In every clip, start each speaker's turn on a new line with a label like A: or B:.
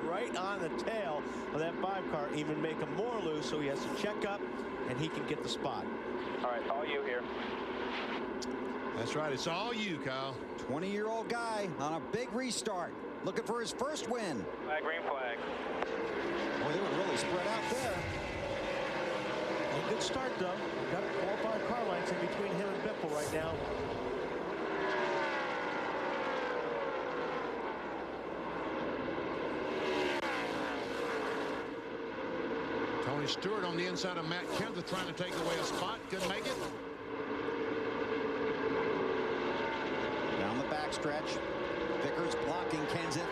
A: Right on the tail of that 5 car, even make him more loose, so he has to check up and he can get the spot.
B: All right, all you here.
C: That's right, it's all you, Kyle.
D: 20-year-old guy on a big restart, looking for his first win.
B: Green flag.
D: Boy, they were really spread out there.
A: A good start, though. Got 4 or 5 car lengths in between him and Biffle right now.
C: Tony Stewart on the inside of Matt Kenseth trying to take away a spot. Couldn't make it.
D: Down the backstretch. Vickers blocking Kenseth.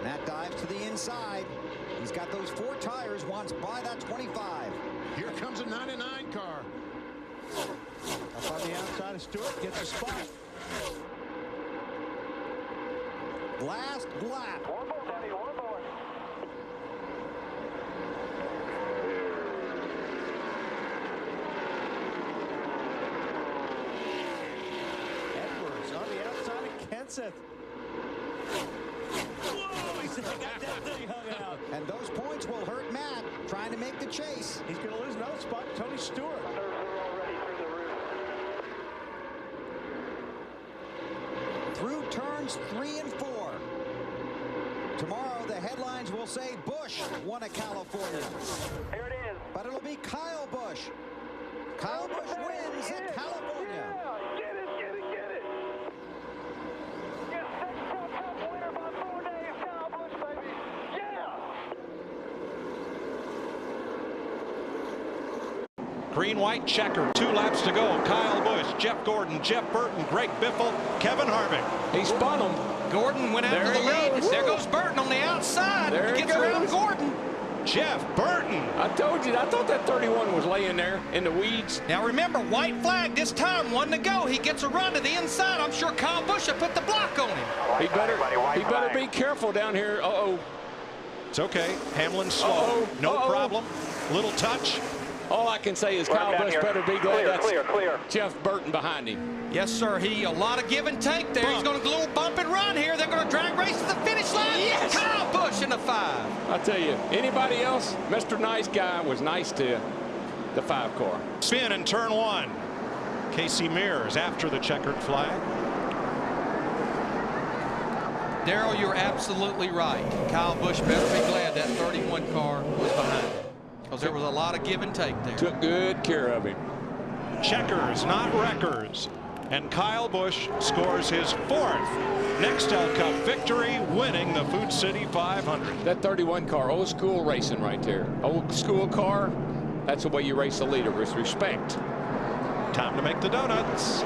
D: Matt dives to the inside. He's got those 4 tires, wants by that 25.
C: Here comes a 99 car.
A: Up on the outside of Stewart, gets a spot.
D: Last lap.
B: One more, Daddy, one more.
A: Edwards on the outside of Kenseth. Whoa, he's got that thing hung out.
D: And those points will hurt Matt, trying to make the chase.
A: He's going to lose another spot. Tony Stewart.
D: Through turns 3 and 4. Tomorrow, the headlines will say Busch won at California.
B: Here it is.
D: But it'll be Kyle Busch. Kyle Busch wins at California.
B: Yeah, get it, get it, get it. Your 6th Cup winner by 4 days, Kyle Busch, baby. Yeah.
E: Green-white checker, 2 laps to go. Kyle Busch, Jeff Gordon, Jeff Burton, Greg Biffle, Kevin Harvick.
F: He spun him.
G: Gordon went after the lead. There goes Burton on the outside. He gets around Gordon.
E: Jeff Burton.
F: I told you, I thought that 31 was laying there in the weeds.
G: Now remember, white flag this time, 1 to go. He gets a run to the inside. I'm sure Kyle Busch will put the block on him.
F: He better be careful down here. Uh-oh.
E: It's okay. Hamlin's slow. No problem. Little touch.
F: All I can say is Kyle Busch better be glad that's
B: Clear.
F: Jeff Burton behind him.
G: Yes, sir. A lot of give and take there. He's going to do a little bump and run here. They're going to drag race to the finish line. Yes! Kyle Busch in the 5.
F: I tell you, anybody else, Mr. Nice Guy was nice to the 5 car.
E: Spin in turn 1. Casey Mears after the checkered flag.
G: Darrell, you're absolutely right. Kyle Busch better be glad that 31 car was behind him, because there was a lot of give and take there.
F: Took good care of him.
E: Checkers, not wreckers. And Kyle Busch scores his 4th Nextel Cup victory, winning the Food City 500.
F: That 31 car, old school racing right there. Old school car, that's the way you race the leader, with respect.
E: Time to make the donuts.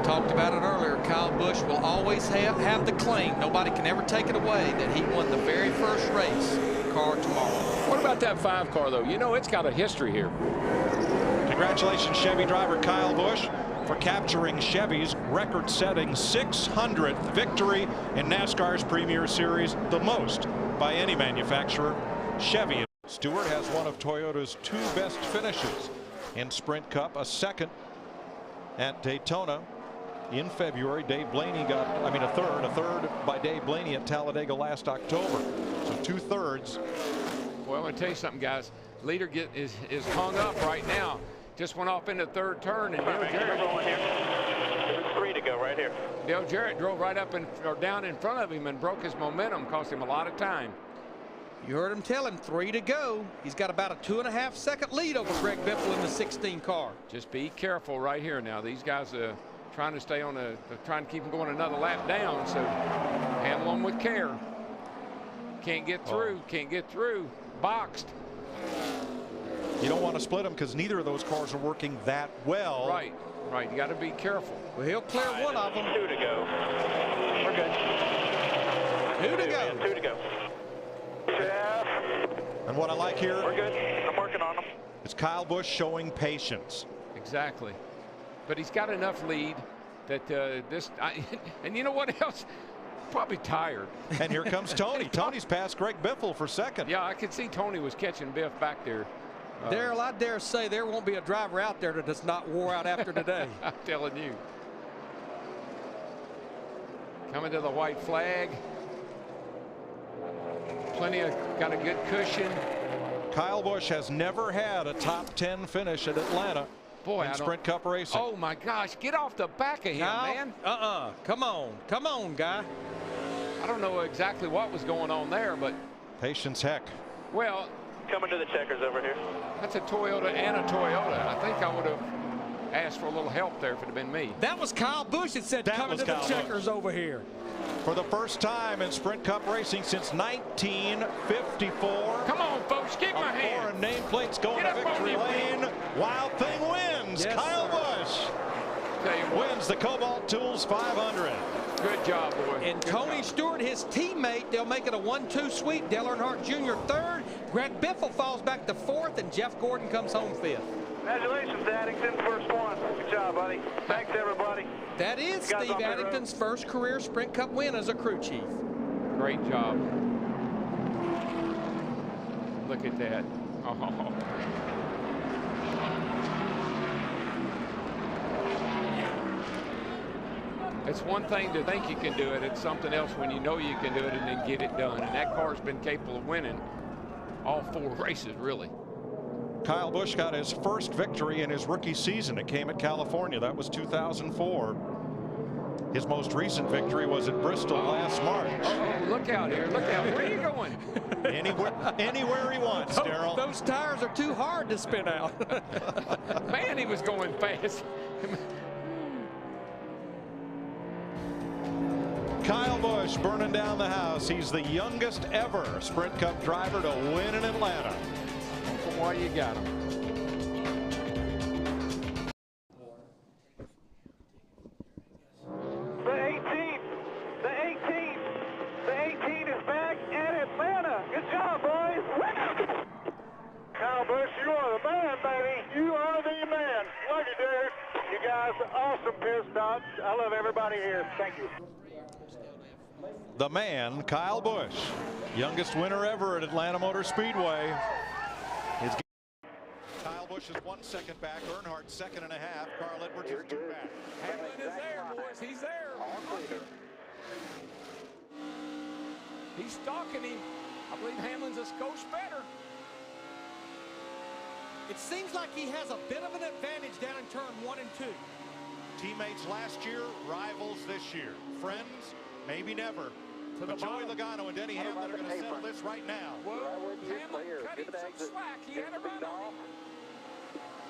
G: Talked about it earlier. Kyle Busch will always have the claim. Nobody can ever take it away that he won the very first race car tomorrow.
F: What about that 5 car, though? You know, it's got a history here.
E: Congratulations, Chevy driver Kyle Busch, for capturing Chevy's record-setting 600th victory in NASCAR's Premier Series, the most by any manufacturer. Chevy. Stewart has one of Toyota's 2 best finishes in Sprint Cup, a 2nd at Daytona in February. Dave Blaney got, a third by Dave Blaney at Talladega last October. So 2/3.
F: Well, I'm going to tell you something, guys. Leader is hung up right now. Just went off in the 3rd turn, and Dale Jarrett.
B: 3 to go right here.
F: Dale Jarrett drove right up or down in front of him and broke his momentum, cost him a lot of time.
G: You heard him tell him 3 to go. He's got about a 2.5 second lead over Greg Biffle in the 16 car.
F: Just be careful right here now. These guys are trying to stay on trying to keep him going another lap down, so handle them with care. Can't get through, can't get through. Boxed.
E: You don't want to split them because neither of those cars are working that well.
F: Right. You got to be careful.
G: Well, he'll clear one of them.
B: 2 to go. We're good.
G: 2 to go.
B: 2 to go.
E: And what I like here,
B: We're good. I'm working on them.
E: is Kyle Busch showing patience.
F: Exactly. But he's got enough lead that and you know what else? Probably tired.
E: And here comes Tony. Tony's past Greg Biffle for second.
F: Yeah, I could see Tony was catching Biff back there.
G: Darrell, I dare say there won't be a driver out there that's not wore out after today.
F: I'm telling you. Coming to the white flag. Got a good cushion.
E: Kyle Busch has never had a top 10 finish at Atlanta.
F: Boy,
E: in Sprint Cup racing.
F: Oh my gosh, get off the back of him, man.
G: Come on, guy.
F: I don't know exactly what was going on there, but
E: patience heck.
F: Well,
B: coming to the checkers over here.
F: That's a Toyota and a Toyota. I think I would have asked for a little help there if it had been me.
G: That was Kyle Busch that said coming to the checkers over here.
E: For the first time in Sprint Cup racing since 1954.
F: Come on, folks, give him a hand.
E: Four nameplates going to victory lane. Wild Thing wins.
G: Yes,
E: Kyle Busch wins the Cobalt Tools 500.
F: Good job, boy.
G: And Tony Stewart, his teammate, they'll make it a 1-2 sweep. Dale Earnhardt Jr. third. Greg Biffle falls back to fourth, and Jeff Gordon comes home fifth.
B: Congratulations, Addington, first one. Good job, buddy. Thanks, everybody.
G: That is Steve Addington's first career Sprint Cup win as a crew chief.
F: Great job. Look at that. Oh. It's one thing to think you can do it. It's something else when you know you can do it and then get it done. And that car's been capable of winning all 4 races, really.
E: Kyle Busch got his first victory in his rookie season. It came at California. That was 2004. His most recent victory was at Bristol last March.
F: Oh, look out here. Look out. Where are you going?
E: Anywhere he wants, Darrell.
G: Those tires are too hard to spin out.
F: Man, he was going fast.
E: Kyle Busch burning down the house. He's the youngest ever Sprint Cup driver to win in Atlanta.
F: Why you got him?
B: The 18 is back at Atlanta. Good job, boys. Kyle Busch, you are the man, baby. You are the man. Love you, dude. You guys are awesome pit stops. I love everybody here. Thank you.
E: The man, Kyle Busch, youngest winner ever at Atlanta Motor Speedway. Kyle Busch is 1 second back. Earnhardt 2.5. Carl Edwards is 2 back.
F: Hamlin is there, boys. He's there. He's stalking him. I believe Hamlin's a skosh better.
G: It seems like he has a bit of an advantage down in turn 1 and 2.
E: Teammates last year, rivals this year. Friends, maybe never. But Joey Logano and Denny Hamlin are going to settle this right now.
F: Well, Hamlin cut him some slack. He had a run on him.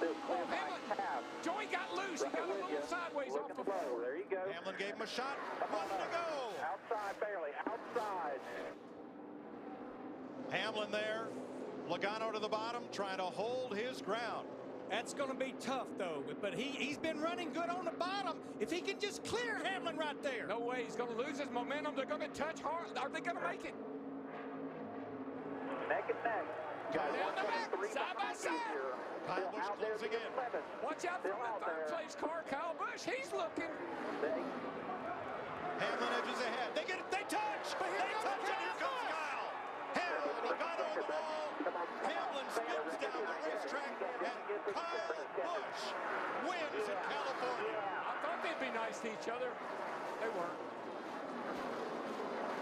F: Oh, Hamlin. Joey got loose. He got a little sideways off the floor.
B: There you go.
E: Hamlin gave him a shot. 1 to go.
B: Outside, barely. Outside.
E: Hamlin there. Logano to the bottom, trying to hold his ground.
G: That's going to be tough, though. But he's been running good on the bottom. If he can just clear Hamlin right there.
F: No way. He's going to lose his momentum. They're going to touch hard. Are they going to make it?
B: Neck and neck.
F: Down the back, side by side.
E: Kyle Busch closing in.
F: Watch out for the third place car, Kyle Busch. He's looking.
E: Hamlin edges ahead. They touch. They touch, and here comes Kyle. Hamlin, Logano on the wall. Hamlin spins down the racetrack, and Kyle Busch wins in California.
F: I thought they'd be nice to each other. They weren't.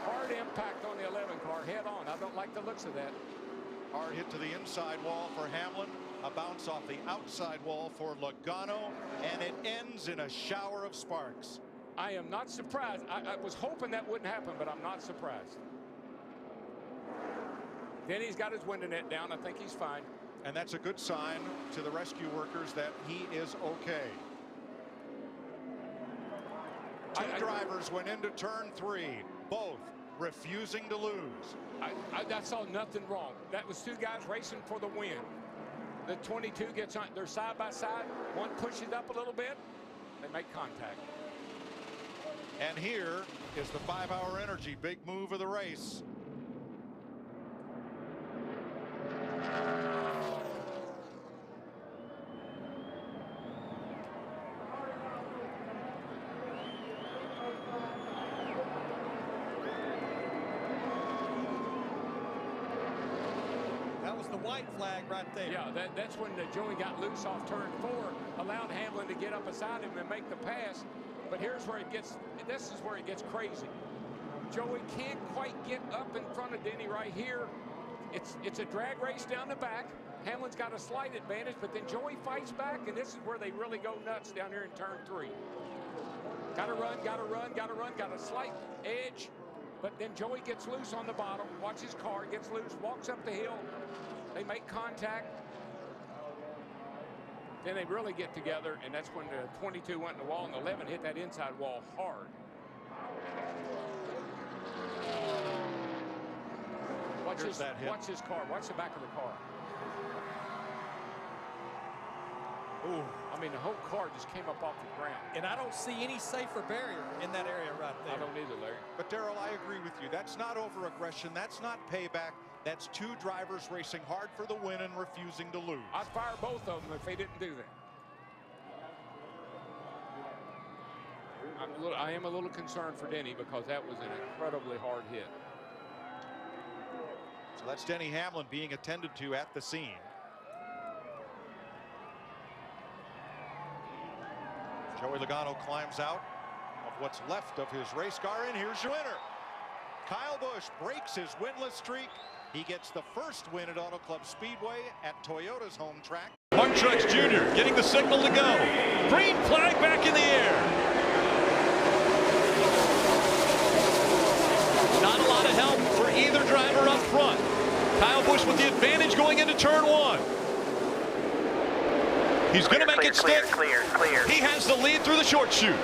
F: Hard impact on the 11 car, head on. I don't like the looks of that.
E: Hard hit to the inside wall for Hamlin. A bounce off the outside wall for Logano, and it ends in a shower of sparks.
F: I am not surprised. I was hoping that wouldn't happen, but I'm not surprised. Then he's got his window net down. I think he's fine.
E: And that's a good sign to the rescue workers that he is okay. Two drivers went into turn 3, both refusing to lose.
F: I saw nothing wrong. That was 2 guys racing for the win. The 22 gets on. They're side by side. One pushes up a little bit. They make contact.
E: And here is the 5-hour energy big move of the race.
G: white flag right there.
F: Yeah, that's when Joey got loose off turn 4, allowed Hamlin to get up beside him and make the pass. But here's where it gets, this is where it gets crazy. Joey can't quite get up in front of Denny right here. It's a drag race down the back. Hamlin's got a slight advantage, but then Joey fights back, and this is where they really go nuts down here in turn 3. Gotta run, got a slight edge, but then Joey gets loose on the bottom. Watch his car, gets loose, walks up the hill. They make contact. Then they really get together, and that's when the 22 went in the wall, and the 11 hit that inside wall hard. Watch his car. Watch the back of the car. Ooh, I mean, the whole car just came up off the ground.
G: And I don't see any safer barrier in that area right there.
F: I don't either, Larry.
E: But Darrell, I agree with you. That's not over-aggression. That's not payback. That's two drivers racing hard for the win and refusing to lose.
F: I'd fire both of them if they didn't do that. I am a little concerned for Denny because that was an incredibly hard hit.
E: So that's Denny Hamlin being attended to at the scene. Joey Logano climbs out of what's left of his race car, and here's your winner. Kyle Busch breaks his winless streak. He gets the first win at Auto Club Speedway at Toyota's home track.
H: Mark Truex Jr. getting the signal to go. Green flag back in the air. Not a lot of help for either driver up front. Kyle Busch with the advantage going into turn 1. He's going to make it stick.
B: Clear.
H: He has the lead through the short chute.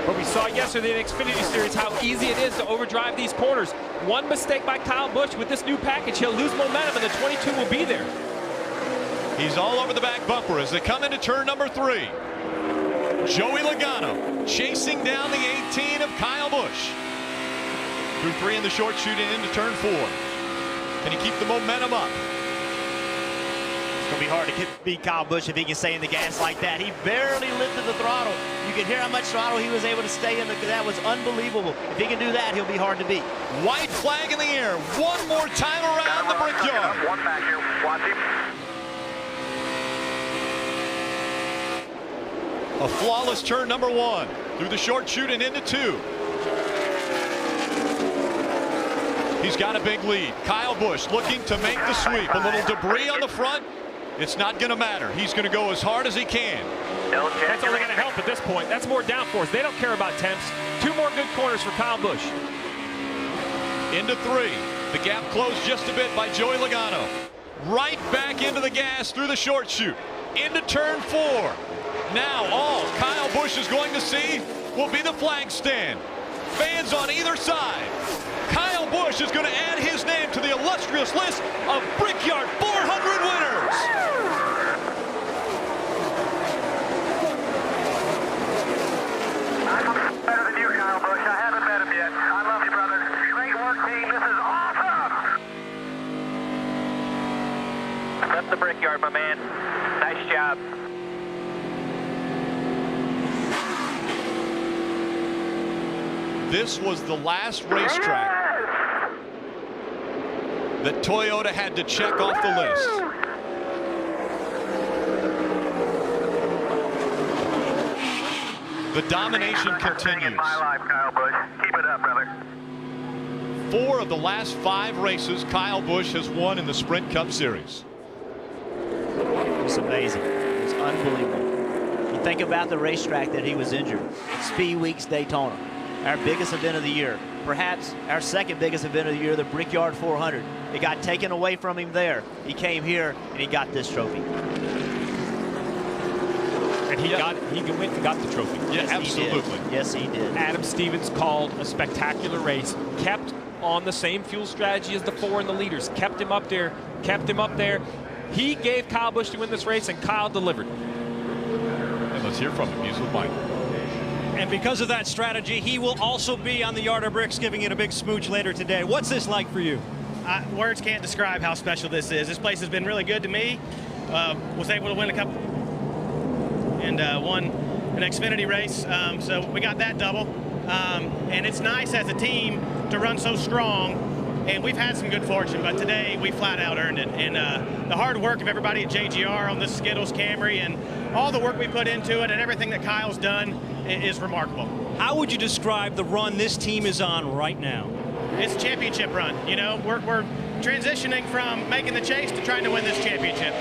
I: But we saw yesterday in the Xfinity Series how easy it is to overdrive these corners. One mistake by Kyle Busch with this new package, he'll lose momentum and the 22 will be there.
H: He's all over the back bumper as they come into turn number 3. Joey Logano chasing down the 18 of Kyle Busch. Through 3 in the short chute and into turn 4. Can he keep the momentum up?
J: It's going to be hard to beat Kyle Busch if he can stay in the gas like that. He barely lifted the throttle. You can hear how much throttle he was able to stay in. That was unbelievable. If he can do that, he'll be hard to beat.
H: White flag in the air. One more time around the Brickyard.
B: One back here. Watch him.
H: A flawless turn number 1 through the short chute and into 2. He's got a big lead. Kyle Busch looking to make the sweep. A little debris on the front. It's not going to matter. He's going to go as hard as he can.
I: That's only going to help at this point. That's more downforce. They don't care about temps. 2 more good corners for Kyle Busch.
H: Into 3. The gap closed just a bit by Joey Logano. Right back into the gas through the short chute. Into turn 4. Now all Kyle Busch is going to see will be the flag stand. Fans on either side. Kyle Busch is going to add his name to the illustrious list of Brickyard 400 winners.
B: I'm better than you, Kyle Busch. I haven't met him yet. I love you, brother. Great work, team. This is awesome. That's the Brickyard, my man. Nice job.
H: This was the last racetrack that Toyota had to check off the list. The domination continues.
B: My life, Kyle Busch. Keep it up, brother.
H: 4 of the last 5 races Kyle Busch has won in the Sprint Cup Series.
J: It's amazing. It's unbelievable. You think about the racetrack that he was injured. Speed Weeks Daytona. Our biggest event of the year, perhaps our second biggest event of the year, the Brickyard 400. It got taken away from him there. He came here and he got this trophy.
I: And he went and got the trophy.
H: Yeah,
J: Yes,
H: absolutely.
J: He did. Yes, he did.
I: Adam Stevens called a spectacular race. Kept on the same fuel strategy as the 4 and the leaders. Kept him up there. He gave Kyle Busch to win this race, and Kyle delivered.
H: And let's hear from him. He's with Mike.
K: And because of that strategy, he will also be on the Yard of Bricks giving it a big smooch later today. What's this like for you?
L: Words can't describe how special this is. This place has been really good to me. Was able to win a couple and won an Xfinity race. So we got that double. And it's nice as a team to run so strong. And we've had some good fortune, but today we flat out earned it. And the hard work of everybody at JGR on this Skittles Camry and all the work we put into it and everything that Kyle's done is remarkable.
K: How would you describe the run this team is on right now?
L: It's a championship run. You know, we're transitioning from making the chase to trying to win this championship.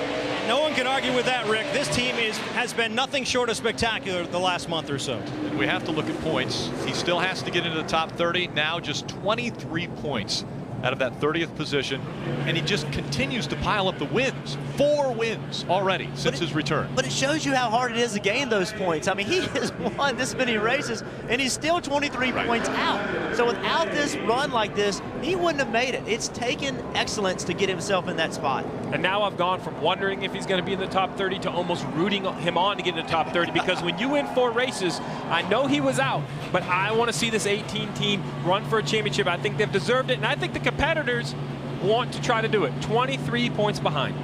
K: No one can argue with that, Rick. This team has been nothing short of spectacular the last month or so.
H: We have to look at points. He still has to get into the top 30. Now just 23 points out of that 30th position, and he just continues to pile up the wins. 4 wins already since his return.
J: But it shows you how hard it is to gain those points. I mean, he has won this many races, and he's still 23 points out. So without this run like this, he wouldn't have made it. It's taken excellence to get himself in that spot.
I: And now I've gone from wondering if he's going to be in the top 30 to almost rooting him on to get in the top 30, because when you win 4 races, I know he was out, but I want to see this 18 team run for a championship. I think they've deserved it, and I think the competitors want to try to do it. 23 points behind.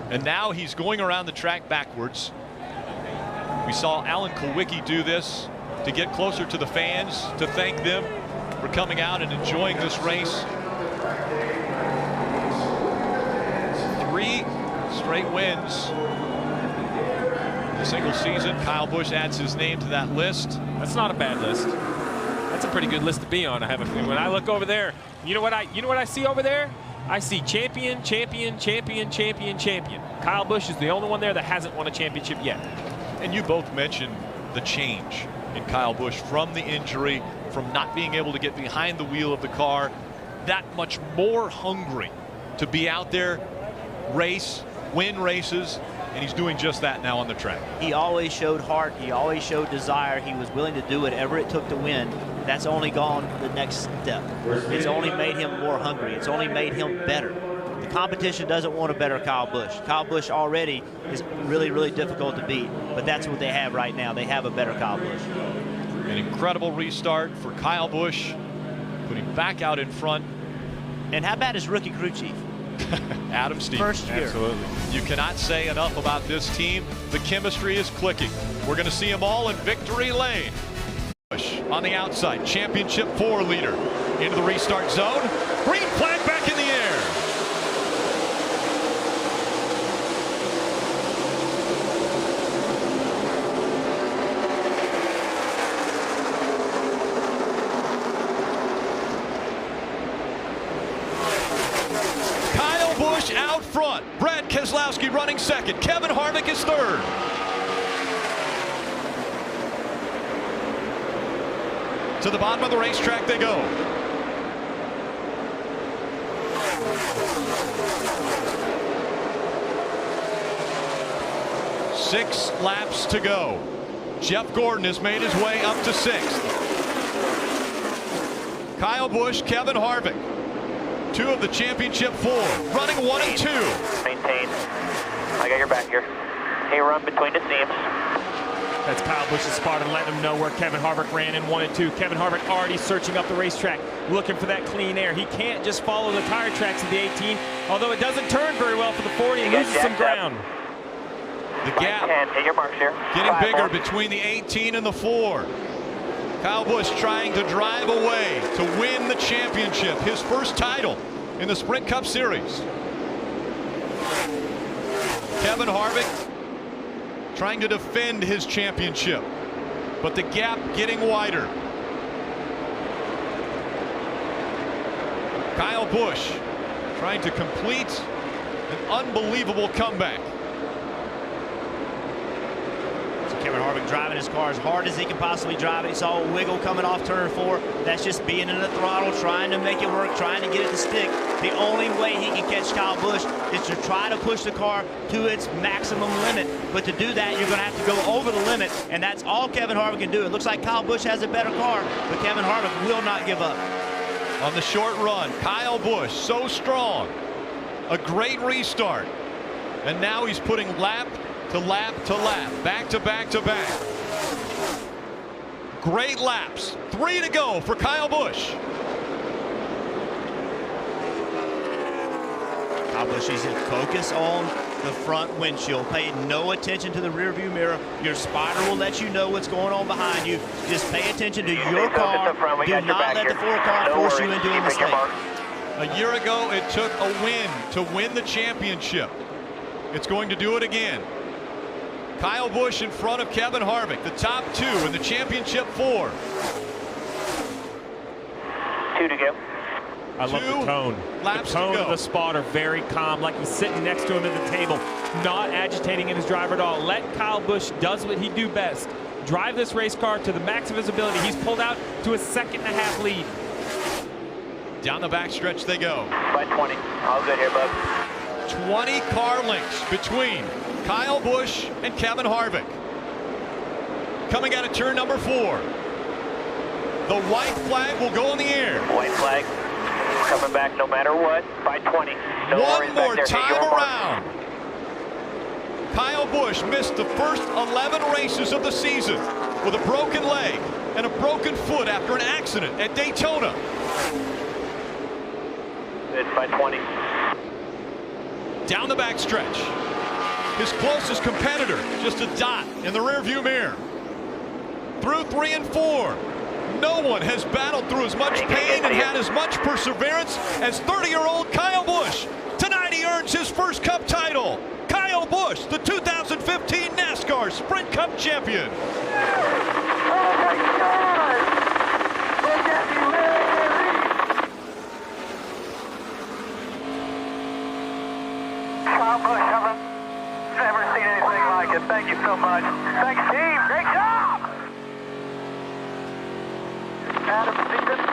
H: And now he's going around the track backwards. We saw Alan Kulwicki do this to get closer to the fans, to thank them for coming out and enjoying this race. 3 straight wins in a single season. Kyle Busch adds his name to that list.
I: That's not a bad list. That's a pretty good list to be on. I have a feeling. When I look over there, you know what I see over there? I see champion, champion, champion, champion, champion. Kyle Busch is the only one there that hasn't won a championship yet.
H: And you both mentioned the change in Kyle Busch from the injury, from not being able to get behind the wheel of the car, that much more hungry to be out there, race, win races, and he's doing just that now on the track.
J: He always showed heart. He always showed desire. He was willing to do whatever it took to win. That's only gone the next step. It's only made him more hungry. It's only made him better. The competition doesn't want a better Kyle Busch. Kyle Busch already is really, really difficult to beat, but that's what they have right now. They have a better Kyle Busch.
H: An incredible restart for Kyle Busch, putting back out in front.
J: And how about his rookie crew chief?
H: Adam Stevens.
J: First year.
H: Absolutely. You cannot say enough about this team. The chemistry is clicking. We're going to see them all in victory lane. Busch on the outside, championship 4 leader into the restart zone. Green flag back in the air. Kyle Busch out front. Brad Keselowski running second. Kevin Harvick is third. To the bottom of the racetrack they go. Six laps to go. Jeff Gordon has made his way up to 6th. Kyle Busch, Kevin Harvick, 2 of the championship 4, running 1 and 2.
M: Maintain. I got your back here. Hey, run between the seams.
I: That's Kyle Busch's spot and letting him know where Kevin Harvick ran in 1 and 2. Kevin Harvick already searching up the racetrack, looking for that clean air. He can't just follow the tire tracks of the 18, although it doesn't turn very well for the 40 and loses some ground.
H: The gap getting bigger between the 18 and the 4. Kyle Busch trying to drive away to win the championship, his first title in the Sprint Cup Series. Kevin Harvick trying to defend his championship, but the gap getting wider. Kyle Busch trying to complete an unbelievable comeback.
J: Kevin Harvick driving his car as hard as he can possibly drive it. He saw a wiggle coming off turn 4. That's just being in the throttle, trying to make it work, trying to get it to stick. The only way he can catch Kyle Busch is to try to push the car to its maximum limit. But to do that, you're going to have to go over the limit, and that's all Kevin Harvick can do. It looks like Kyle Busch has a better car, but Kevin Harvick will not give up.
H: On the short run, Kyle Busch so strong. A great restart. And now he's putting lap to lap to lap, back to back to back. Great laps. 3 to go for Kyle Busch.
J: Kyle Busch needs to focus on the front windshield. Pay no attention to the rearview mirror. Your spotter will let you know what's going on behind you. Just pay attention to your car. Do not let the 4 car force you into a mistake.
H: A year ago, it took a win to win the championship. It's going to do it again. Kyle Busch in front of Kevin Harvick, the top 2 in the championship 4.
M: 2 to go.
I: I love the tone. The tone of the spotter, very calm, like he's sitting next to him at the table, not agitating in his driver at all. Let Kyle Busch does what he do best. Drive this race car to the max of his ability. He's pulled out to a 2.5 lead.
H: Down the backstretch they go.
M: By 20. All good here, bud.
H: 20 car lengths between Kyle Busch and Kevin Harvick. Coming out of turn number 4. The white flag will go in the air.
M: White flag. Coming back no matter what. By 20. No
H: One more time around. Kyle Busch missed the first 11 races of the season with a broken leg and a broken foot after an accident at Daytona.
M: Good, by 20.
H: Down the backstretch. His closest competitor, just a dot in the rearview mirror. Through 3 and 4. No one has battled through as much pain and had as much perseverance as 30-year-old Kyle Busch. Tonight he earns his first Cup title. Kyle Busch, the 2015 NASCAR Sprint Cup champion.
B: Oh my God! Look at me, Kyle Busch, I've never seen anything like it. Thank you so much. Thanks, team. Great job! Adam Stevens.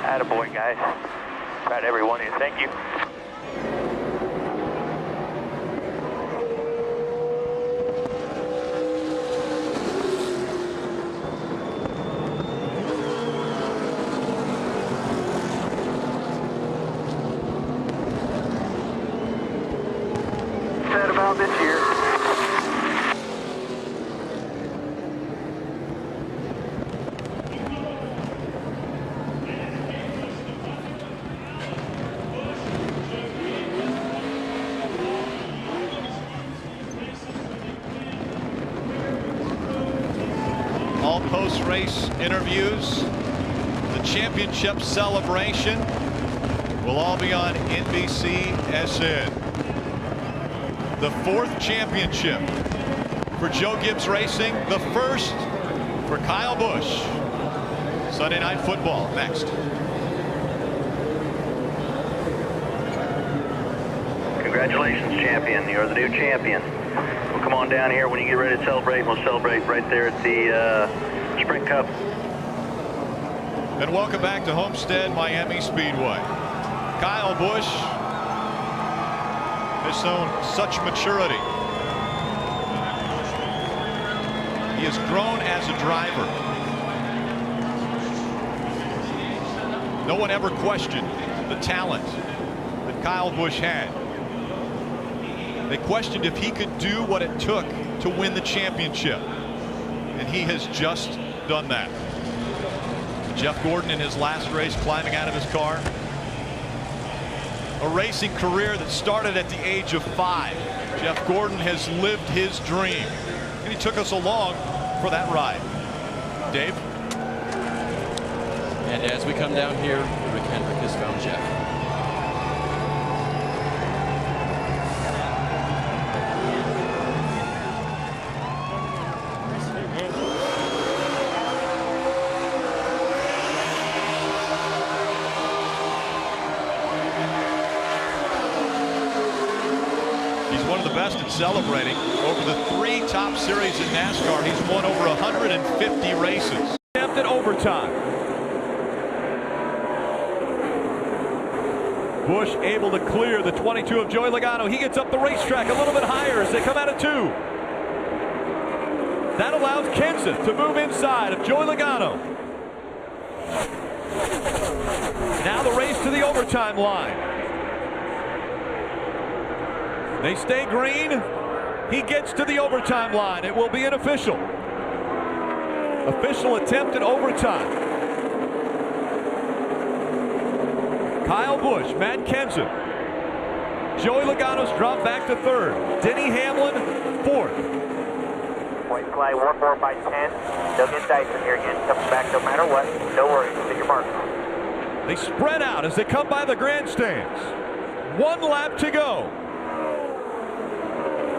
M: Attaboy, guys. Proud of every one of you. Thank you.
B: Said about this year.
H: All post-race interviews, the championship celebration will all be on NBCSN. The 4th championship for Joe Gibbs Racing, the 1st for Kyle Busch. Sunday Night Football next.
N: Congratulations, champion. You're the new champion. Well, come on down here when you get ready to celebrate. We'll celebrate right there at the Sprint Cup.
H: And welcome back to Homestead Miami Speedway. Kyle Busch has shown such maturity. He has grown as a driver. No one ever questioned the talent that Kyle Busch had. They questioned if he could do what it took to win the championship. And he has just done that. Jeff Gordon in his last race climbing out of his car. A racing career that started at the age of 5. Jeff Gordon has lived his dream. And he took us along for that ride. Dave?
G: And as we come down here, Rick Hendrick has found Jeff.
H: One of the best at celebrating. Over the 3 top series in NASCAR, he's won over 150 races.
O: At overtime. Busch able to clear the 22 of Joey Logano. He gets up the racetrack a little bit higher as they come out of 2. That allows Kenseth to move inside of Joey Logano. Now the race to the overtime line. They stay green. He gets to the overtime line. It will be an official attempt at overtime. Kyle Busch, Matt Kenseth, Joey Logano's dropped back to third. Denny Hamlin, fourth.
M: White flag 1-4 by 10. They'll get Dyson here again. Comes back no matter what. No worries. Hit your mark.
O: They spread out as they come by the grandstands. 1 lap to go.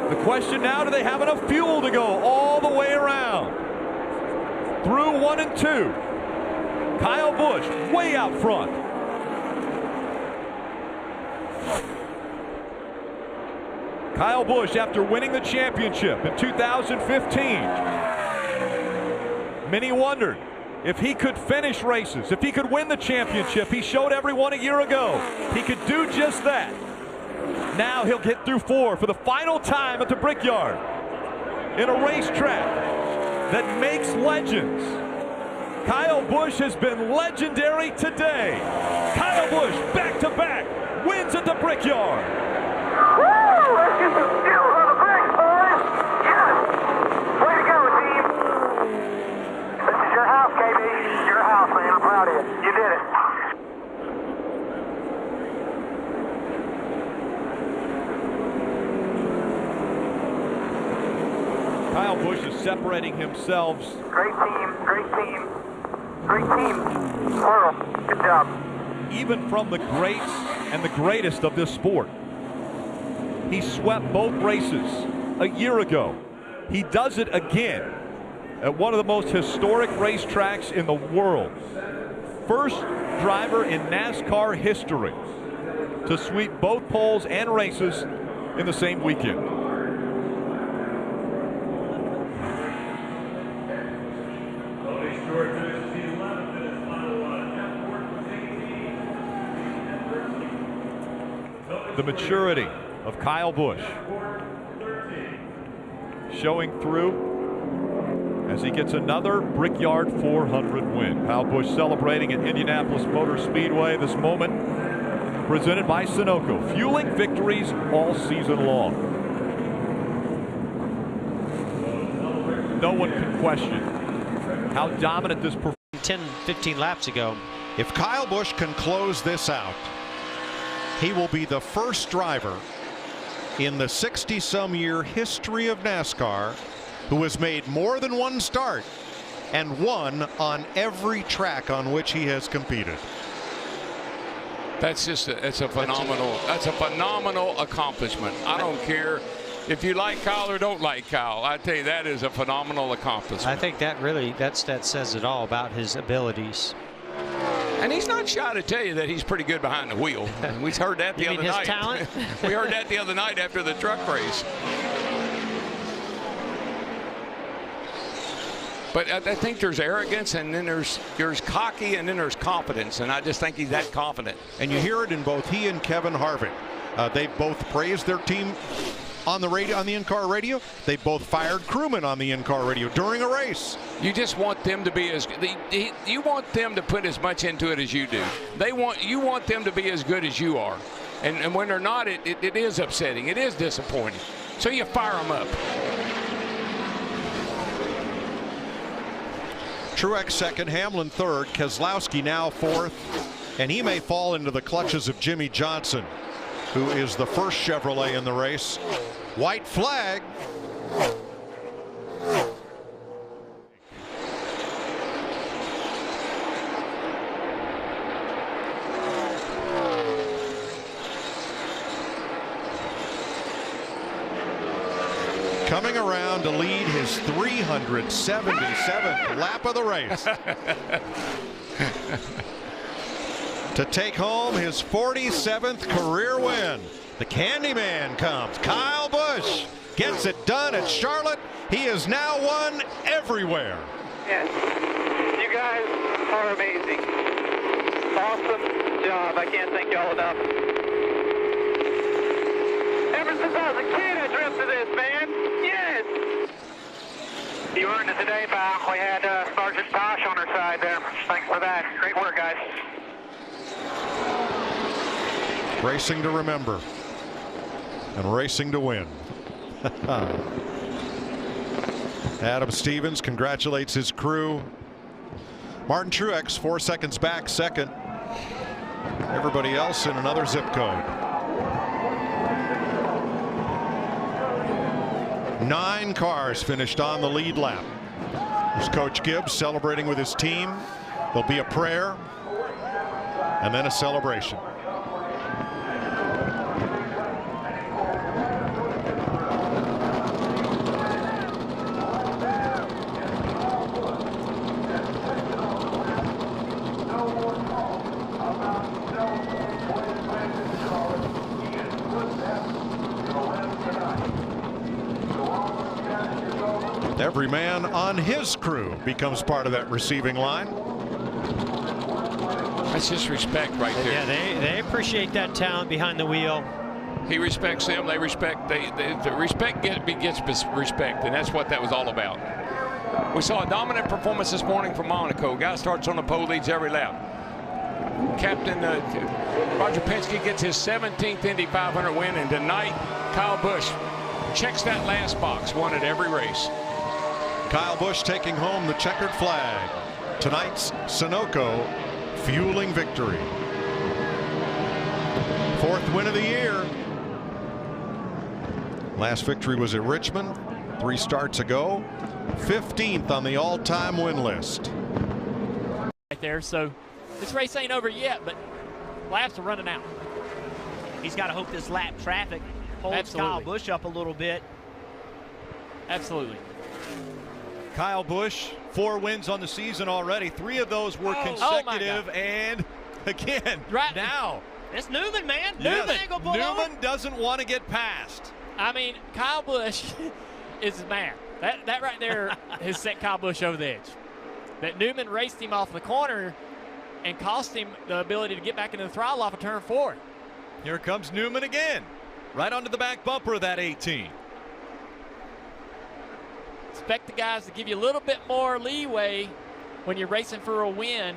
O: The question now, do they have enough fuel to go all the way around? Through 1 and 2. Kyle Busch way out front. Kyle Busch, after winning the championship in 2015, many wondered if he could finish races, if he could win the championship. He showed everyone a year ago he could do just that. Now he'll get through 4 for the final time at the Brickyard in a racetrack that makes legends. Kyle Busch has been legendary today. Kyle Busch, back-to-back, wins at the Brickyard.
B: Woo! Let's get some skills on the bricks, boys! Yes! Way to go, team! This is your house, KB. Your house, man. I'm proud of you. You did it.
O: Kyle Busch is separating himself.
B: Great team, great team. Great team. Plural. Good job.
O: Even from the greats and the greatest of this sport. He swept both races a year ago. He does it again at one of the most historic racetracks in the world. First driver in NASCAR history to sweep both poles and races in the same weekend. The maturity of Kyle Busch showing through as he gets another Brickyard 400 win. Kyle Busch celebrating at Indianapolis Motor Speedway. This moment presented by Sunoco, fueling victories all season long. No one can question how dominant this performance.
P: 10-15 laps ago.
E: If Kyle Busch can close this out, he will be the first driver in the 60-some year history of NASCAR who has made more than one start and won on every track on which he has competed.
F: That's just it's a phenomenal accomplishment. I don't care if you like Kyle or don't like Kyle. I tell you, that is a phenomenal accomplishment.
P: I think that says it all about his abilities.
F: And he's not shy to tell you that he's pretty good behind the wheel. We heard that the other night.
P: His talent?
F: We heard that the other night after the truck race. But I think there's arrogance, and then there's cocky, and then there's confidence, and I just think he's that confident.
E: And you hear it in both he and Kevin Harvick. They both praised their team on the radio, on the in-car radio. They both fired crewmen on the in-car radio during a race.
F: You just want them to be as you want them to put as much into it as you do. You want them to be as good as you are, and when they're not, it is upsetting. It is disappointing. So you fire them up.
E: Truex second, Hamlin third, Keselowski now fourth, and he may fall into the clutches of Jimmy Johnson, who is the first Chevrolet in the race. White flag. Coming around to lead his 377th lap of the race. To take home his 47th career win. The Candyman comes. Kyle Busch gets it done at Charlotte. He has now won everywhere.
B: Yes. You guys are amazing. Awesome job. I can't thank y'all enough. Ever since I was a kid, I dreamt of this, man. Yes. You earned it today, pal. We had Sergeant Tosh on our side there. Thanks for that. Great work, guys.
E: Racing to remember and racing to win. Adam Stevens congratulates his crew. Martin Truex 4 seconds back, second. Everybody else in another zip code. 9 cars finished on the lead lap. There's Coach Gibbs celebrating with his team. There'll be a prayer and then a celebration. Every man on his crew becomes part of that receiving line.
F: That's just respect right there.
P: Yeah, they appreciate that talent behind the wheel.
F: He respects them. They respect. The respect gets respect, and that's what that was all about. We saw a dominant performance this morning from Monaco. Guy starts on the pole, leads every lap. Captain Roger Penske gets his 17th Indy 500 win, and tonight Kyle Busch checks that last box, won at every race.
E: Kyle Busch taking home the checkered flag. Tonight's Sunoco fueling victory. 4th win of the year. Last victory was at Richmond 3 starts ago. 15th on the all-time win list.
Q: Right there, so this race ain't over yet, but laps are running out.
J: He's got to hope this lap traffic holds Kyle Busch up a little bit.
Q: Absolutely.
O: Kyle Busch, 4 wins on the season already. 3 of those were consecutive, and again, now.
Q: It's Newman, man.
O: Newman doesn't want to get past.
Q: I mean, Kyle Busch is mad. That right there has set Kyle Busch over the edge. That Newman raced him off the corner and cost him the ability to get back into the throttle off of turn 4.
O: Here comes Newman again. Right onto the back bumper of that 18.
Q: Expect the guys to give you a little bit more leeway when you're racing for a win.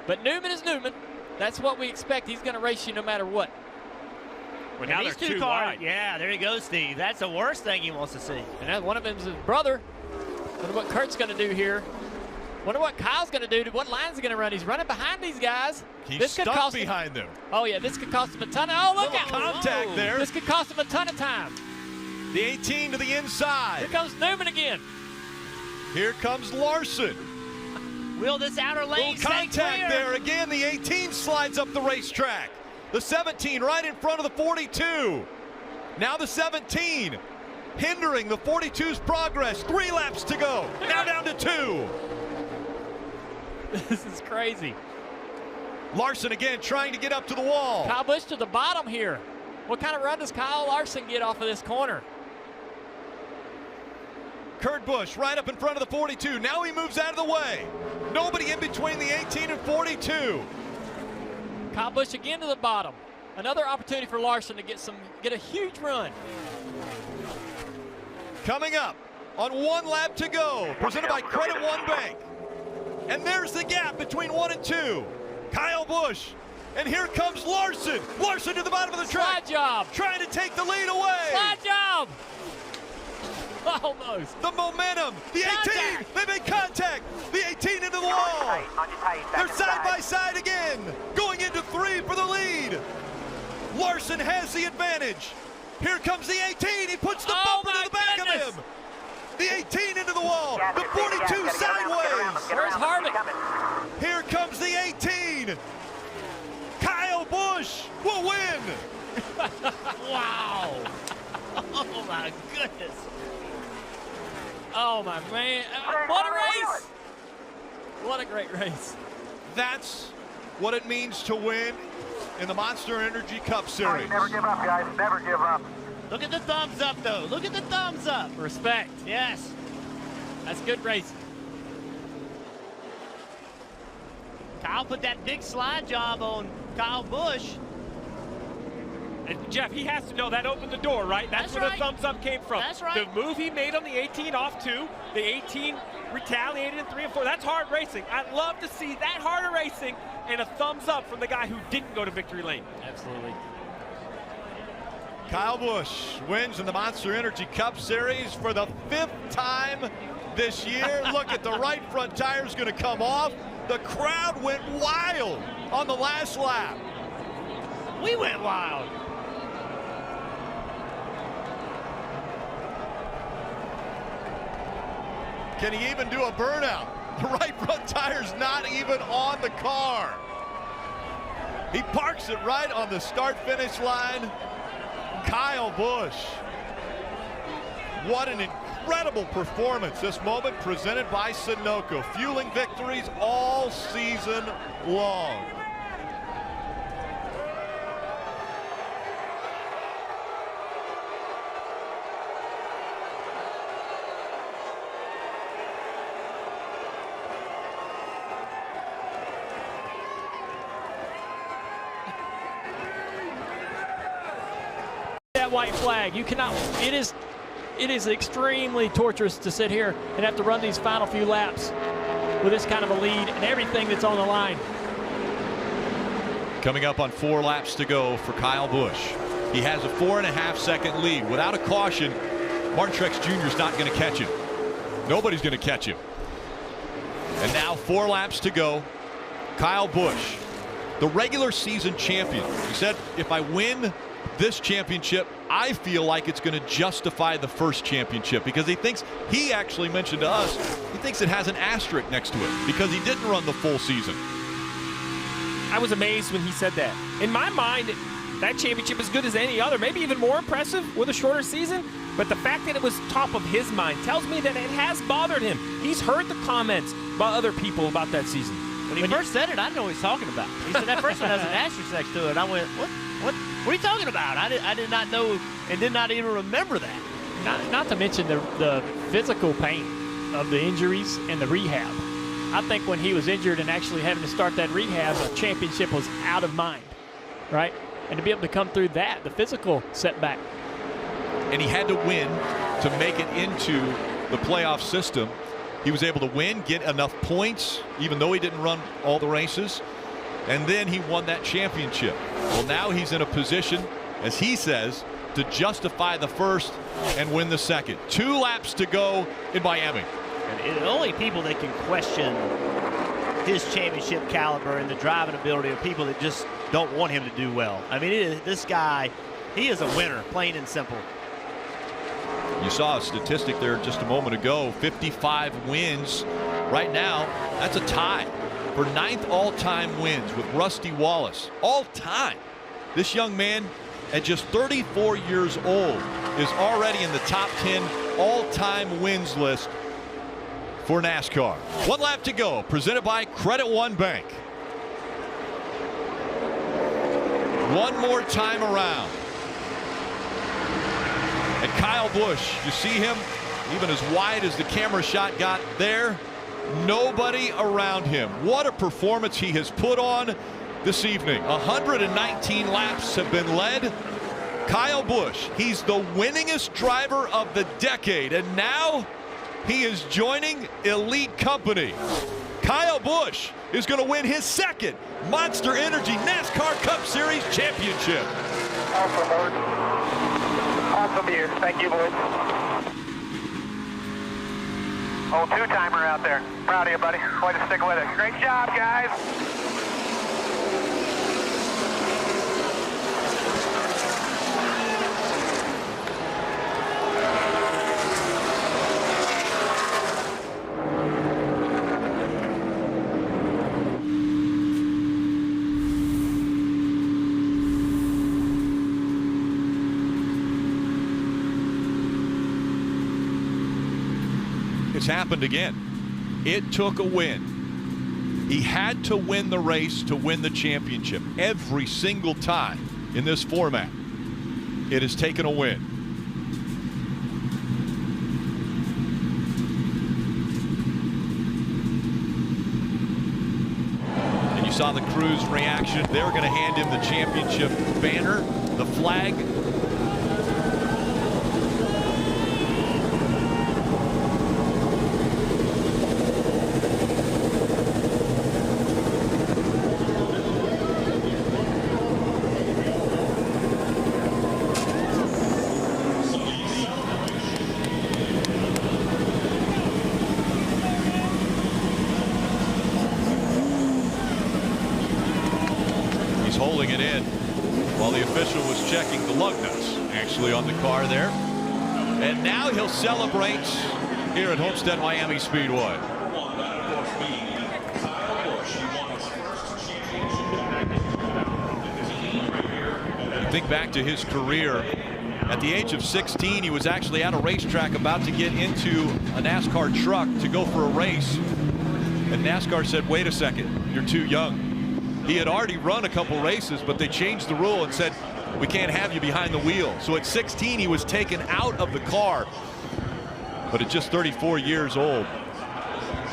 Q: But Newman is Newman. That's what we expect. He's going to race you no matter what.
J: Well, now these 2 cars. Yeah, there you go, Steve. That's the worst thing he wants to see.
Q: And one of them is his brother. Wonder what Kurt's going to do here. Wonder what Kyle's going to do. What line's he going to run? He's running behind these guys.
O: He's stuck behind them.
Q: Oh, yeah, this could cost him a ton of... Oh, look out.
O: Contact there.
Q: This could cost him a ton of time.
O: The 18 to the inside.
Q: Here comes Newman again.
O: Here comes Larson.
J: Will this outer lane stay
O: contact
J: clear?
O: there again. The 18 slides up the racetrack. The 17 right in front of the 42. Now the 17 hindering the 42's progress. 3 laps to go. Now down to 2.
Q: This is crazy.
O: Larson again trying to get up to the wall.
Q: Kyle Busch to the bottom here. What kind of run does Kyle Larson get off of this corner?
O: Kurt Busch right up in front of the 42. Now he moves out of the way. Nobody in between the 18 and 42.
Q: Kyle Busch again to the bottom. Another opportunity for Larson to get a huge run.
O: Coming up on 1 lap to go, presented by Credit One Bank. And there's the gap between 1 and 2. Kyle Busch. And here comes Larson. Larson to the bottom of the track.
Q: Slide job.
O: Trying to take the lead away.
Q: Slide job. Almost.
O: The momentum. The 18. They make contact. The 18 into the wall. They're side by side again. Going into 3 for the lead. Larson has the advantage. Here comes the 18. He puts the bumper to the back of him. The 18 into the wall. The 42 sideways.
Q: Where's Harvick?
O: Here comes the 18. Kyle Busch will win.
J: Wow. Oh, my goodness.
Q: Oh, my man. What a race. What a great race.
O: That's what it means to win in the Monster Energy Cup Series.
B: Never give up, guys. Never give up.
J: Look at the thumbs up, though. Look at the thumbs up.
Q: Respect.
J: Yes.
Q: That's good racing.
J: Kyle put that big slide job on Kyle Busch.
I: And Jeff, he has to know that opened the door, right? That's where the thumbs up came from.
J: That's right.
I: The move he made on the 18 off 2, the 18 retaliated in 3 and 4. That's hard racing. I'd love to see that harder racing and a thumbs up from the guy who didn't go to victory lane.
Q: Absolutely.
H: Kyle Busch wins in the Monster Energy Cup Series for the 5th time this year. Look at the right front tire's going to come off. The crowd went wild on the last lap.
J: We went wild.
H: Can he even do a burnout? The right front tire's not even on the car. He parks it right on the start-finish line. Kyle Busch. What an incredible performance. This moment presented by Sunoco, fueling victories all season long.
Q: That white flag, you cannot, it is extremely torturous to sit here and have to run these final few laps with this kind of a lead and everything that's on the line.
H: Coming up on 4 laps to go for Kyle Busch. He has a 4.5-second lead. Without a caution, Martin Truex Jr. is not going to catch him. Nobody's going to catch him. And now 4 laps to go. Kyle Busch, the regular season champion. He said, if I win this championship, I feel like it's going to justify the first championship, because he actually mentioned to us, he thinks it has an asterisk next to it because he didn't run the full season.
I: I was amazed when he said that. In my mind, that championship is good as any other, maybe even more impressive with a shorter season. But the fact that it was top of his mind tells me that it has bothered him. He's heard the comments by other people about that season.
J: When he first said it, I didn't know what he's talking about. He said that first one has an asterisk next to it. I went, what are you talking about? I did not know and did not even remember that.
Q: Not to mention the physical pain of the injuries and the rehab. I think when he was injured and actually having to start that rehab, a championship was out of mind, right? And to be able to come through that, the physical setback.
H: And he had to win to make it into the playoff system. He was able to win, get enough points, even though he didn't run all the races. And then he won that championship. Well, now he's in a position, as he says, to justify the first and win the second. 2 laps to go in Miami.
J: And the only people that can question his championship caliber and the driving ability are people that just don't want him to do well. I mean, this guy, he is a winner, plain and simple.
H: You saw a statistic there just a moment ago, 55 wins. Right now, that's a tie for 9th all-time wins with Rusty Wallace. All-time. This young man, at just 34 years old, is already in the top 10 all-time wins list for NASCAR. 1 lap to go, presented by Credit One Bank. One more time around. And Kyle Busch, you see him, even as wide as the camera shot got there, nobody around him. What a performance he has put on this evening. 119 laps have been led. Kyle Busch, he's the winningest driver of the decade, and now he is joining elite company. Kyle Busch is going to win his 2nd Monster Energy NASCAR Cup Series championship.
B: Awesome, boys. Awesome year. Thank you, boys. Oh, 2-timer out there. Proud of you, buddy. Way to stick with it. Great job, guys.
H: It's happened again. It took a win. He had to win the race to win the championship. Every single time in this format, it has taken a win. And you saw the crew's reaction. They were going to hand him the championship banner, the flag. official was checking the lug nuts, actually, on the car there. And now he'll celebrate here at Homestead Miami Speedway. Think back to his career. At the age of 16, he was actually at a racetrack about to get into a NASCAR truck to go for a race. And NASCAR said, wait a second, you're too young. He had already run a couple races, but they changed the rule and said, we can't have you behind the wheel. So at 16, he was taken out of the car. But at just 34 years old,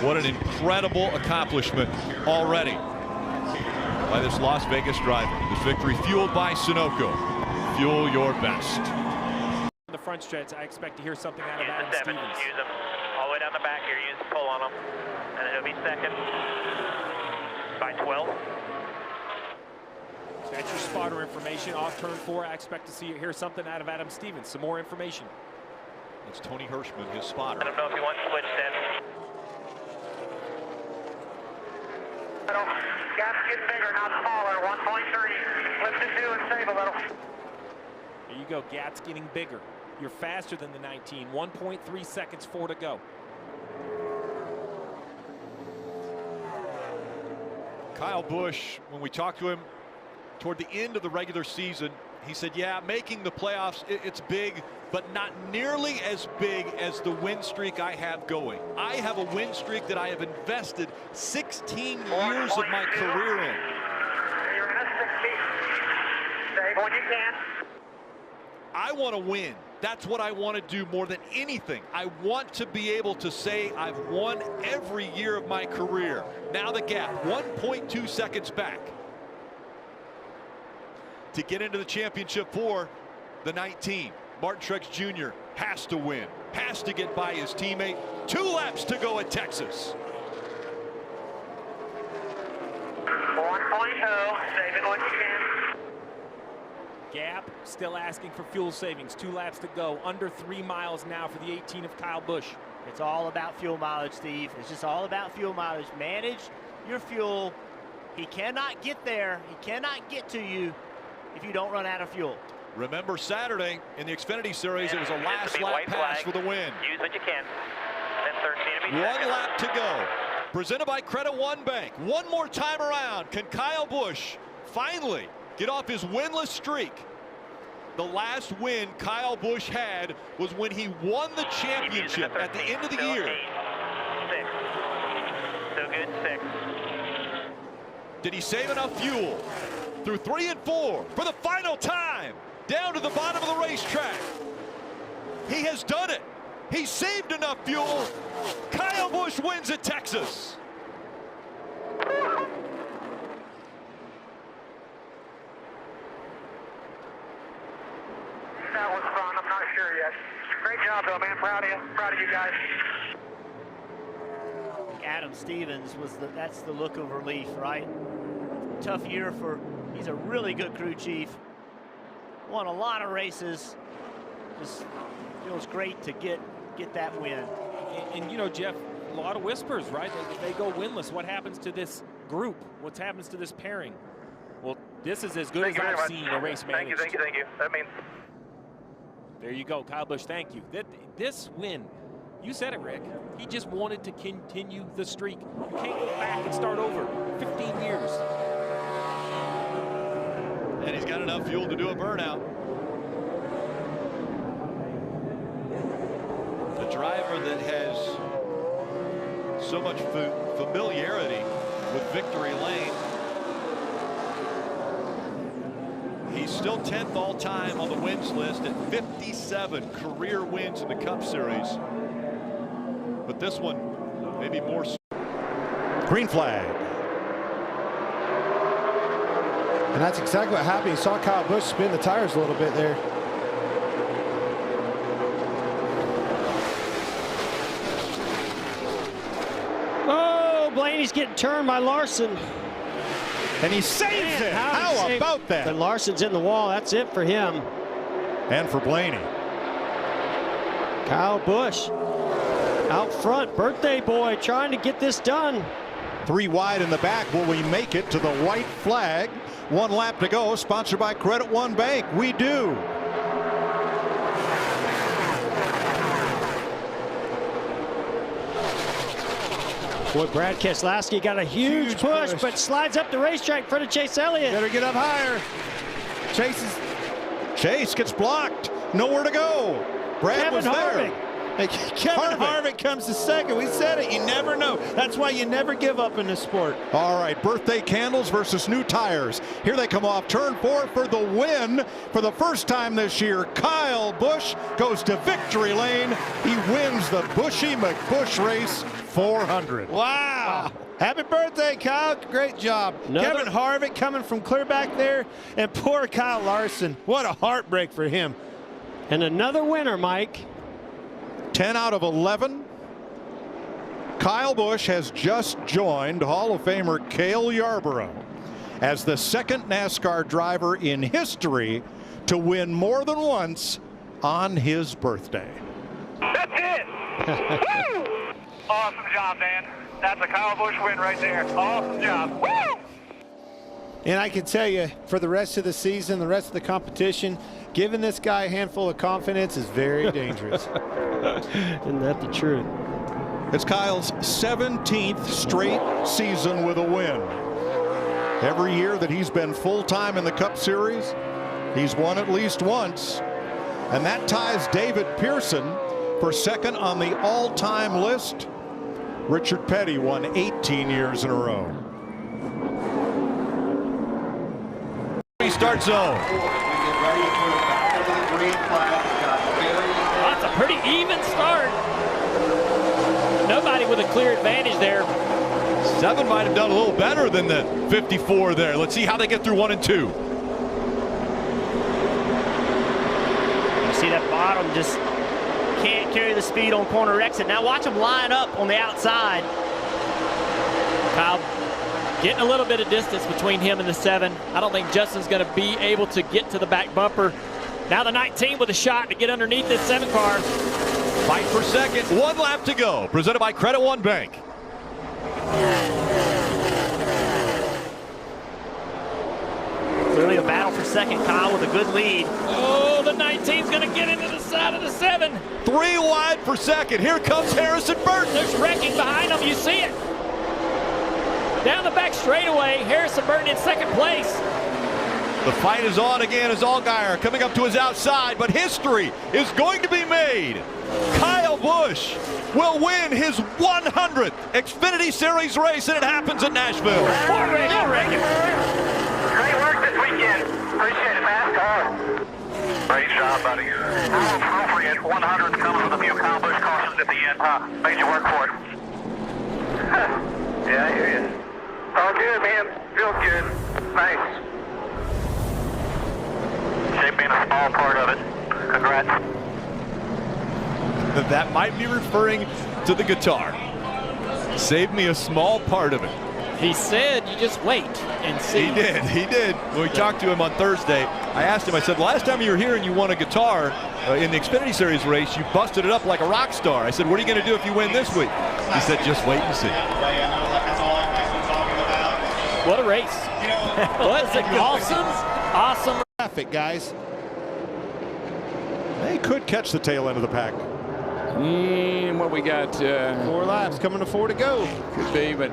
H: what an incredible accomplishment already by this Las Vegas driver. This victory fueled by Sunoco. Fuel your best.
I: The front stretch, I expect to hear something out of Adam Stevens.
M: Use them all the way down the back here. Use the pull on them. And then it'll be second by 12.
I: That's your spotter information. Off turn 4, I expect to hear something out of Adam Stevens. Some more information.
H: It's Tony Hirschman, his spotter.
M: I don't know if you want to switch that. Gap's getting bigger, not smaller. 1.3. Lift it 2 and save a little.
I: There you go. Gap's getting bigger. You're faster than the 19. 1.3 seconds, 4 to go.
H: Kyle Busch, when we talked to him toward the end of the regular season, he said, yeah, making the playoffs, it's big, but not nearly as big as the win streak I have going. I have a win streak that I have invested 16 years of my career in.
M: You're in a 60. Save when you can.
H: I want to win. That's what I want to do more than anything. I want to be able to say I've won every year of my career. Now the gap, 1.2 seconds back to get into the championship for the 19. Martin Truex Jr. has to win, has to get by his teammate. 2 laps to go at Texas.
M: 1.0, save it when you can.
I: Gap still asking for fuel savings. 2 laps to go. Under 3 miles now for the 18 of Kyle Busch.
J: It's all about fuel mileage, Steve. It's just all about fuel mileage. Manage your fuel. He cannot get there. He cannot get to you if you don't run out of fuel.
H: Remember Saturday in the Xfinity Series, it was a last lap pass for the win.
M: Use what you can. Then 13 to be
H: 1 lap to go. Presented by Credit One Bank. One more time around. Can Kyle Busch finally get off his winless streak? The last win Kyle Busch had was when he won the championship at the end of the year.
M: 6. So good, 6.
H: Did he save enough fuel through 3 and 4 for the final time down to the bottom of the racetrack? He has done it. He saved enough fuel. Kyle Busch wins at Texas.
M: That was fun. I'm not sure yet. Great job, though, man. Proud of you. Proud of you guys.
J: Adam Stevens that's the look of relief, right? Tough year he's a really good crew chief. Won a lot of races. Just feels great to get that win.
I: And you know, Jeff, a lot of whispers, right? They go winless. What happens to this group? What happens to this pairing? Well, this is as good as I've seen a race managed.
M: Thank you. That means.
I: There you go, Kyle Busch, thank you. This win, you said it, Rick. He just wanted to continue the streak. You can't go back and start over. 15 years.
H: And he's got enough fuel to do a burnout. The driver that has so much familiarity with victory lane. He's still 10th all time on the wins list at 57 career wins in the Cup Series. But this one, maybe more.
R: Green flag. And that's exactly what happened. You saw Kyle Busch spin the tires a little bit there.
S: Oh, Blaney's getting turned by Larson.
R: And he saves it. How about that?
S: And Larson's in the wall. That's it for him.
R: And for Blaney.
S: Kyle Busch out front. Birthday boy trying to get this done.
R: 3 wide in the back. Will we make it to the white flag?
E: 1 lap to go. Sponsored by Credit One Bank. We do.
S: Boy, Brad Keselowski got a huge push, but slides up the racetrack in front of Chase Elliott.
R: Better get up higher.
E: Chase gets blocked. Nowhere to go. Brad was there.
R: Kevin Harvick comes to second. We said it. You never know. That's why you never give up in this sport.
E: All right, birthday candles versus new tires. Here they come off turn 4 for the win. For the first time this year, Kyle Busch goes to victory lane. He wins the Bushy McBusch race 400.
R: Wow. Happy birthday, Kyle. Great job. Kevin Harvick coming from clear back there. And poor Kyle Larson. What a heartbreak for him.
S: And another winner, Mike.
E: 10 out of 11. Kyle Busch has just joined Hall of Famer Cale Yarborough as the second NASCAR driver in history to win more than once on his birthday.
B: That's it. Woo! Awesome job, man. That's a Kyle Busch win right there. Awesome job. Woo!
R: And I can tell you, for the rest of the season, the rest of the competition, giving this guy a handful of confidence is very dangerous.
S: Isn't that the truth?
E: It's Kyle's 17th straight season with a win. Every year that he's been full-time in the Cup Series, he's won at least once. And that ties David Pearson for second on the all-time list. Richard Petty won 18 years in a row.
H: Start zone.
Q: That's a pretty even start. Nobody with a clear advantage there.
H: 7 might have done a little better than the 54 there. Let's see how they get through 1 and 2.
J: You see that bottom just can't carry the speed on corner exit. Now watch them line up on the outside.
Q: Kyle getting a little bit of distance between him and the 7. I don't think Justin's going to be able to get to the back bumper. Now the 19 with a shot to get underneath this 7 car.
H: Fight for second. 1 lap to go. Presented by Credit One Bank.
J: Clearly a battle for second. Kyle with a good lead.
Q: Oh, the 19's going to get into the side of the 7.
H: 3 wide for second. Here comes Harrison Burton.
Q: There's wrecking behind him. You see it. Down the back straightaway, Harrison Burton in second place.
H: The fight is on again as Allgaier coming up to his outside, but history is going to be made. Kyle Busch will win his 100th Xfinity Series race, and it happens at Nashville.
B: Great work this weekend. Appreciate it, NASCAR. Great job, buddy. How appropriate. 100 comes with a few Kyle Busch cautions at the end, huh? Made you work for it. Yeah, I hear you. All good, man. Feels good. Nice. Shape being a small part of it. Congrats.
H: That might be referring to the guitar. Save me a small part of it.
Q: He said you just wait and see.
H: He did. When we talked to him on Thursday, I asked him, I said, last time you were here and you won a guitar in the Xfinity Series race, you busted it up like a rock star. I said, what are you going to do if you win this week? He said, just wait and see.
Q: What a race. Was it awesome
R: traffic, guys.
E: They could catch the tail end of the pack.
F: What we got?
R: 4 laps, coming to 4 to go.
F: Could be, but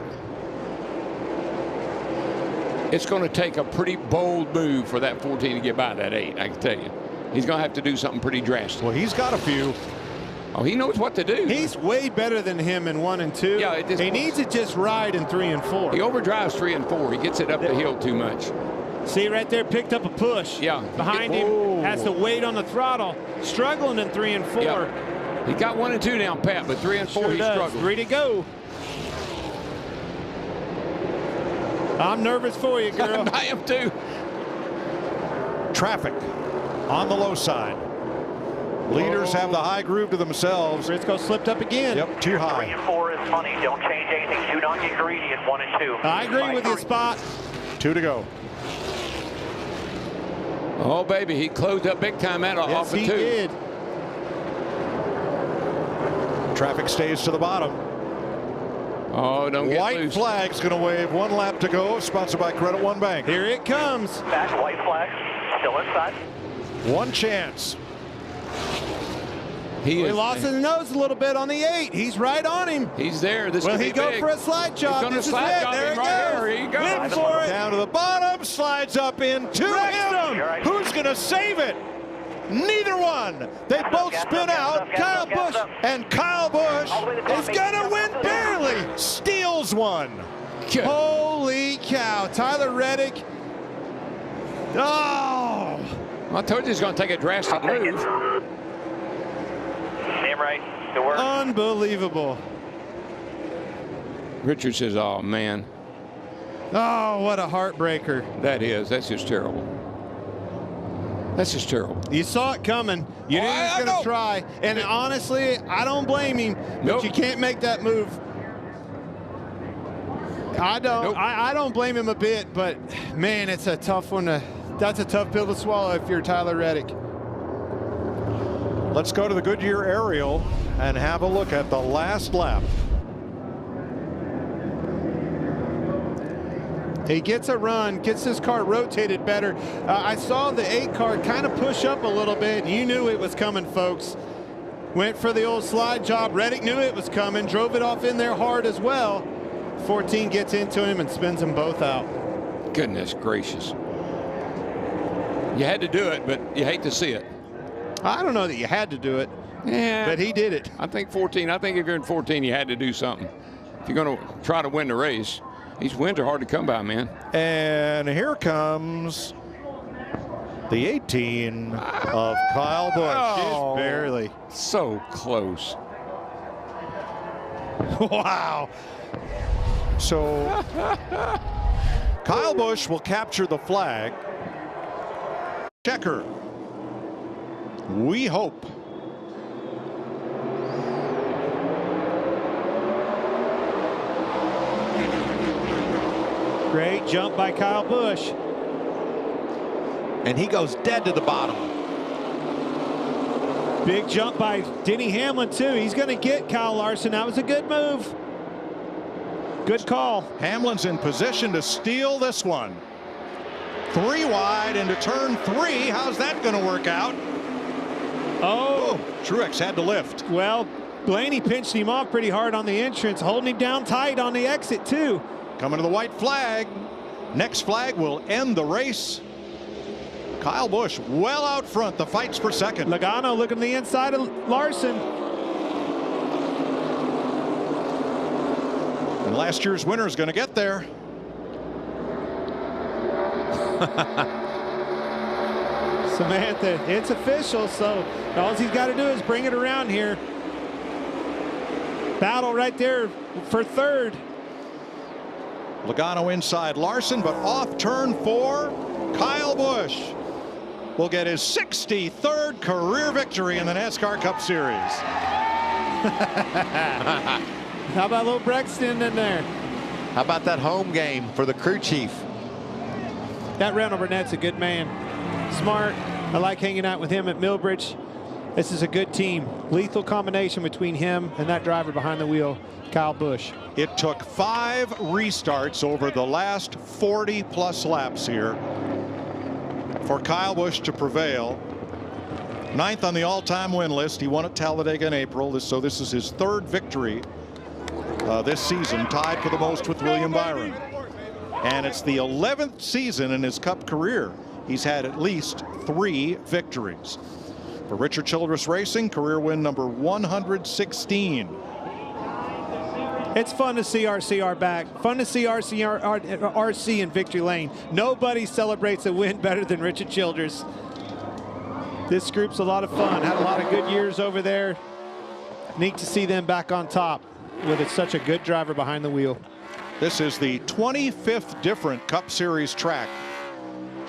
F: it's going to take a pretty bold move for that 14 to get by that 8, I can tell you. He's going to have to do something pretty drastic.
E: Well, he's got a few.
F: Oh, he knows what to do.
R: He's way better than him in 1 and 2.
F: Yeah,
R: he needs to just ride in 3 and 4.
F: He overdrives 3 and 4. He gets it up the hill too much.
R: See right there, picked up a push.
F: Yeah.
R: Behind him, has to wait on the throttle. Struggling in 3 and 4.
F: Yeah. He got 1 and 2 down pat, but 3 and 4 he struggled.
R: 3 to go. I'm nervous for you, girl.
F: I am too.
E: Traffic on the low side. Leaders have the high groove to themselves.
R: Briscoe slipped up again.
E: Yep, too high.
M: 3 and 4 is funny. Don't change anything. Do not get greedy at 1 and 2.
R: I agree with you, Spot.
E: 2 to go.
F: Oh, baby, he closed up big time at off of 2.
R: Yes, he did.
E: Traffic stays to the bottom.
F: Oh, don't get
O: White
F: loose.
O: flag's going to wave. 1 lap to go. Sponsored by Credit One Bank.
R: Here it comes.
M: Back, white flag. Still inside.
O: One chance.
R: He lost his nose a little bit on the 8. He's right on him.
F: He's there. This
R: Will
F: could
R: he
F: be
R: go
F: big.
R: for a slide job?
F: He's gonna
R: This is
F: slide
R: it.
F: job
R: There
F: him
R: it
F: right
R: goes.
F: there. Here you go.
R: Win for it.
O: Down to the bottom. Slides up into him. Who's going to save it? Neither one. They both spin out. Kyle Busch. And Kyle Busch is going to win barely. Steals one.
R: Holy cow. Tyler Reddick. Oh.
F: I told you he's going to take a drastic move.
M: Damn right. Good work.
R: Unbelievable.
F: Richard says, oh, man.
R: Oh, what a heartbreaker.
F: That is. That's just terrible. That's just terrible.
R: You saw it coming. You knew he was going to try. And honestly, I don't blame him. But you can't make that move. I don't. I don't blame him a bit. But, man, it's a tough one to... That's a tough pill to swallow if you're Tyler Reddick.
O: Let's go to the Goodyear aerial and have a look at the last lap.
R: He gets a run, gets his car rotated better. I saw the 8 car kind of push up a little bit, and you knew it was coming, folks. Went for the old slide job. Reddick knew it was coming, drove it off in there hard as well. 14 gets into him and spins them both out.
F: Goodness gracious. You had to do it, but you hate to see it.
R: I don't know that you had to do it.
F: Yeah.
R: But he did it.
F: I think 14. I think if you're in 14, you had to do something. If you're going to try to win the race, these wins are hard to come by, man.
O: And here comes the 18 of Kyle Busch.
F: Oh,
R: just barely.
F: So close.
R: Wow.
O: So Kyle Busch will capture the flag. Checker. We hope.
R: Great jump by Kyle Busch.
O: And he goes dead to the bottom.
R: Big jump by Denny Hamlin, too. He's going to get Kyle Larson. That was a good move. Good call.
O: Hamlin's in position to steal this one. 3 wide into turn 3. How's that going to work out?
R: Oh.
O: Truex had to lift.
R: Well, Blaney pinched him off pretty hard on the entrance, holding him down tight on the exit, too.
O: Coming to the white flag. Next flag will end the race. Kyle Busch well out front. The fight's for second.
R: Logano looking to the inside of Larson.
O: And last year's winner is going to get there.
R: Samantha, it's official, so all he's got to do is bring it around here. Battle right there for third.
O: Logano inside Larson, but off turn 4, Kyle Busch will get his 63rd career victory in the NASCAR Cup Series.
R: How about little Brexton in there?
T: How about that home game for the crew chief?
R: That Randall Burnett's a good man. Smart. I like hanging out with him at Millbridge. This is a good team. Lethal combination between him and that driver behind the wheel, Kyle Busch.
O: It took 5 restarts over the last 40-plus laps here for Kyle Busch to prevail. 9th on the all-time win list. He won at Talladega in April, so this is his 3rd victory this season, tied for the most with William Byron. And it's the 11th season in his Cup career he's had at least 3 victories. For Richard Childress Racing, career win number 116.
R: It's fun to see RCR back. Fun to see RC in victory lane. Nobody celebrates a win better than Richard Childress. This group's a lot of fun. Had a lot of good years over there. Neat to see them back on top with such a good driver behind the wheel.
O: This is the 25th different Cup Series track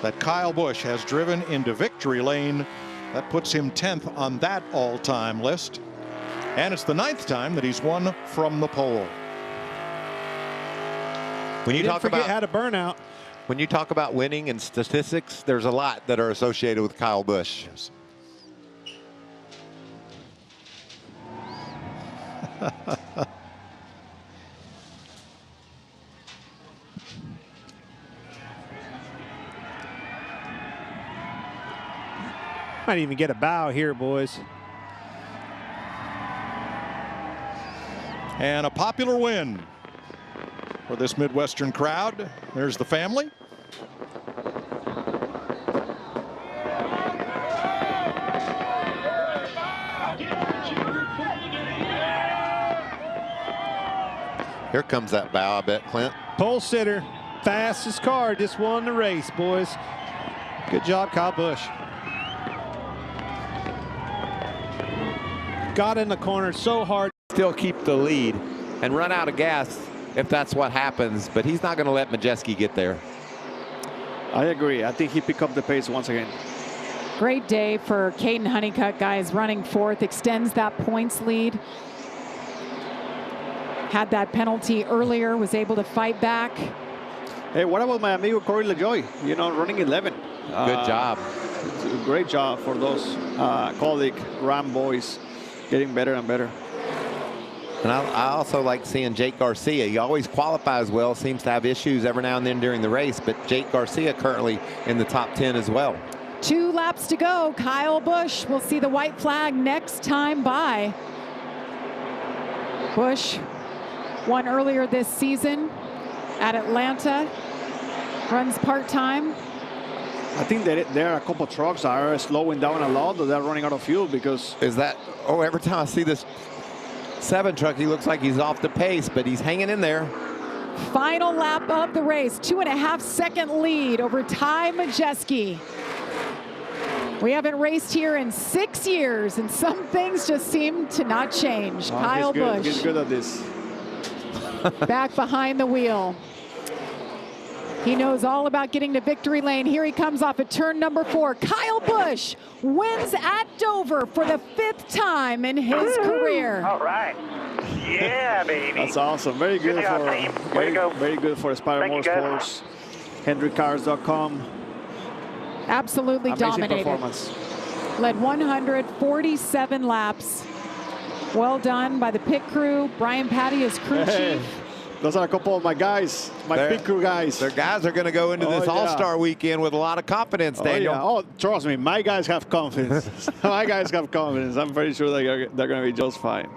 O: that Kyle Busch has driven into victory lane. That puts him 10th on that all-time list. And it's the 9th time that he's won from the pole.
T: When you talk about
R: how to burn out.
T: When you talk about winning and statistics, there's a lot that are associated with Kyle Busch.
O: Yes.
R: Might even get a bow here, boys.
E: And a popular win for this Midwestern crowd. There's the family.
T: Here comes that bow, I bet, Clint.
R: Pole sitter, fastest car, just won the race, boys. Good job, Kyle Busch. Got in the corner so hard.
T: Still keep the lead and run out of gas if that's what happens, but he's not going to let Majeski get there.
K: I agree. I think he picked up the pace once again.
N: Great day for Caden Honeycutt, guys, running fourth, extends that points lead. Had that penalty earlier, was able to fight back.
K: Hey, what about my amigo Corey LaJoy? You know, running 11.
T: Good job.
K: Great job for those colleague Ram boys, getting better and better.
T: And I also like seeing Jake Garcia. He always qualifies well, seems to have issues every now and then during the race, but Jake Garcia currently in the top 10 as well.
N: 2 laps to go. Kyle Busch will see the white flag next time by. Busch won earlier this season at Atlanta, runs part-time.
K: I think that there are a couple trucks that are slowing down a lot, or they're running out of fuel because...
T: Is that, oh, every time I see this 7 truck, he looks like he's off the pace, but he's hanging in there.
N: Final lap of the race, 2.5-second lead over Ty Majeski. We haven't raced here in 6 years, and some things just seem to not change. Kyle Busch.
K: He's good at this.
N: Back behind the wheel. He knows all about getting to victory lane. Here he comes off of turn number 4. Kyle Busch wins at Dover for the 5th time in his career.
B: All right. Yeah, baby.
K: That's awesome. Very good very good for Aspire Motorsports. HendrickCars.com.
N: Absolutely
K: amazing
N: dominated.
K: Performance.
N: Led 147 laps. Well done by the pit crew. Brian Patty is crew chief.
K: Those are a couple of my guys, my pit crew guys.
T: Their guys are going to go into this All-Star weekend with a lot of confidence, Daniel.
K: Oh, trust me, my guys have confidence. My guys have confidence. I'm pretty sure they're going to be just fine.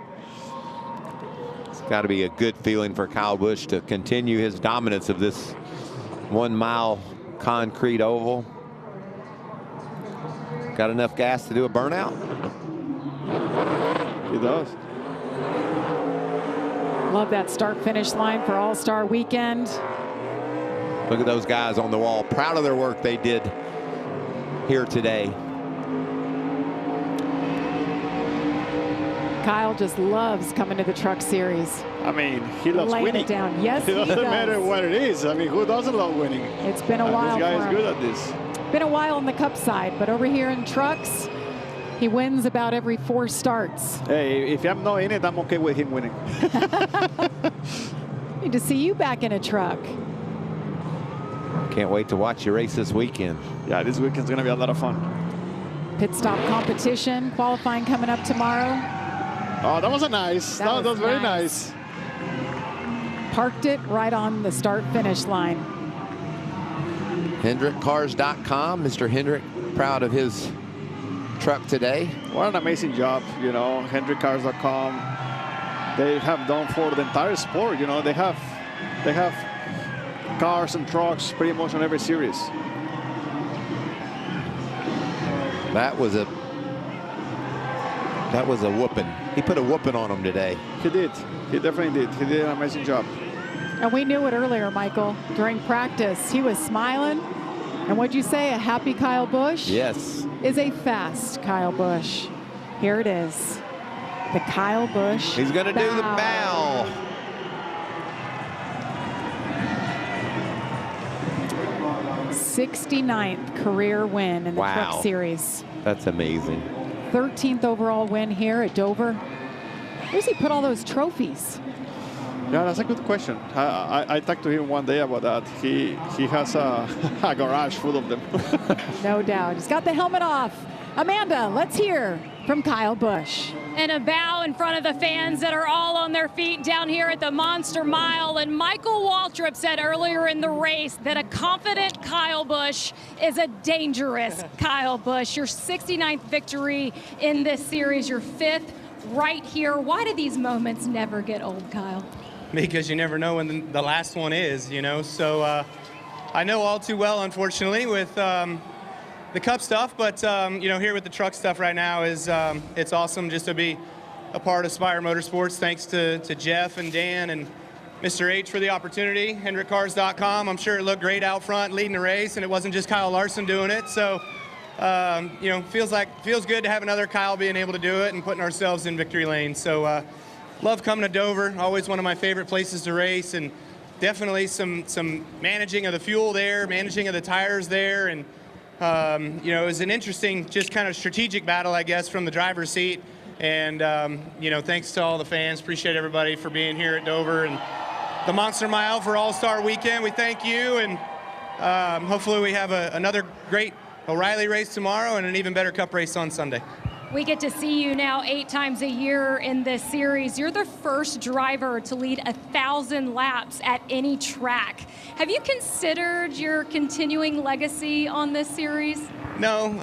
T: It's got to be a good feeling for Kyle Busch to continue his dominance of this 1-mile concrete oval. Got enough gas to do a burnout?
K: He does.
N: Love that start-finish line for All-Star Weekend.
T: Look at those guys on the wall. Proud of their work they did here today.
N: Kyle just loves coming to the Truck Series.
K: I mean, he loves
N: Laying
K: winning.
N: it down. Yes,
K: it doesn't matter
N: does.
K: what it is. I mean, who doesn't love winning?
N: It's been a while
K: This guy
N: for
K: is
N: him.
K: good at this.
N: Been a while on the Cup side, but over here in trucks, he wins about every 4 starts.
K: Hey, if I'm not in it, I'm okay with him winning.
N: Need to see you back in a truck.
T: Can't wait to watch you race this weekend.
K: Yeah, this weekend's going to be a lot of fun.
N: Pit stop competition, qualifying coming up tomorrow.
K: Oh, that was a nice. That was very nice.
N: Parked it right on the start-finish line.
T: HendrickCars.com. Mr. Hendrick, proud of his truck today.
K: What an amazing job, you know, HendrickCars.com. They have done for the entire sport, you know, they have cars and trucks pretty much on every series.
T: That was a whooping. He put a whooping on him today.
K: He did. He definitely did. He did an amazing job.
N: And we knew it earlier, Michael. During practice, he was smiling. And what'd you say? A happy Kyle Busch?
T: Yes.
N: Is a fast Kyle Busch. Here it is. The Kyle Busch.
T: He's going to do the bow.
N: '69th career win in the Truck Series.
T: That's amazing.
N: 13th overall win here at Dover. Where's he put all those trophies?
K: Yeah, that's a good question. I talked to him one day about that. He has a garage full of them.
N: No doubt. He's got the helmet off. Amanda, let's hear from Kyle Busch.
U: And a bow in front of the fans that are all on their feet down here at the Monster Mile. And Michael Waltrip said earlier in the race that a confident Kyle Busch is a dangerous Kyle Busch. Your 69th victory in this series, your 5th right here. Why do these moments never get old, Kyle?
C: Because you never know when the last one is, you know. So I know all too well, unfortunately, with the Cup stuff, but you know, here with the truck stuff right now is it's awesome just to be a part of Spire Motorsports. Thanks to Jeff and Dan and Mr. H for the opportunity. HendrickCars.com. I'm sure it looked great out front leading the race, and it wasn't just Kyle Larson doing it. So you know, feels good to have another Kyle being able to do it and putting ourselves in victory lane. So love coming to Dover. Always one of my favorite places to race, and definitely some managing of the fuel there, managing of the tires there, and you know, it was an interesting, just kind of strategic battle, I guess, from the driver's seat. And you know, thanks to all the fans. Appreciate everybody for being here at Dover and the Monster Mile for All-Star Weekend. We thank you, and hopefully we have another great O'Reilly race tomorrow and an even better Cup race on Sunday.
U: We get to see you now 8 times a year in this series. You're the first driver to lead 1,000 laps at any track. Have you considered your continuing legacy on this series?
C: No,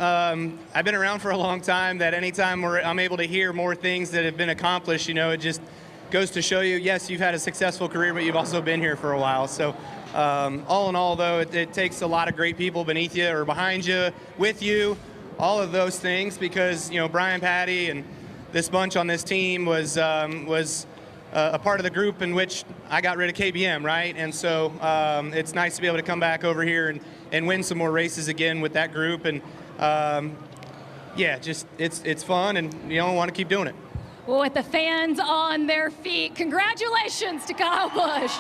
C: I've been around for a long time. That anytime I'm able to hear more things that have been accomplished, you know, it just goes to show you, yes, you've had a successful career, but you've also been here for a while. So all in all, though, it takes a lot of great people beneath you or behind you, with you, all of those things, because, you know, Brian Patty and this bunch on this team was a part of the group in which I got rid of KBM, right? And so it's nice to be able to come back over here and win some more races again with that group. And yeah, just it's fun, and you know, want to keep doing it.
U: Well, with the fans on their feet, congratulations to Kyle Busch.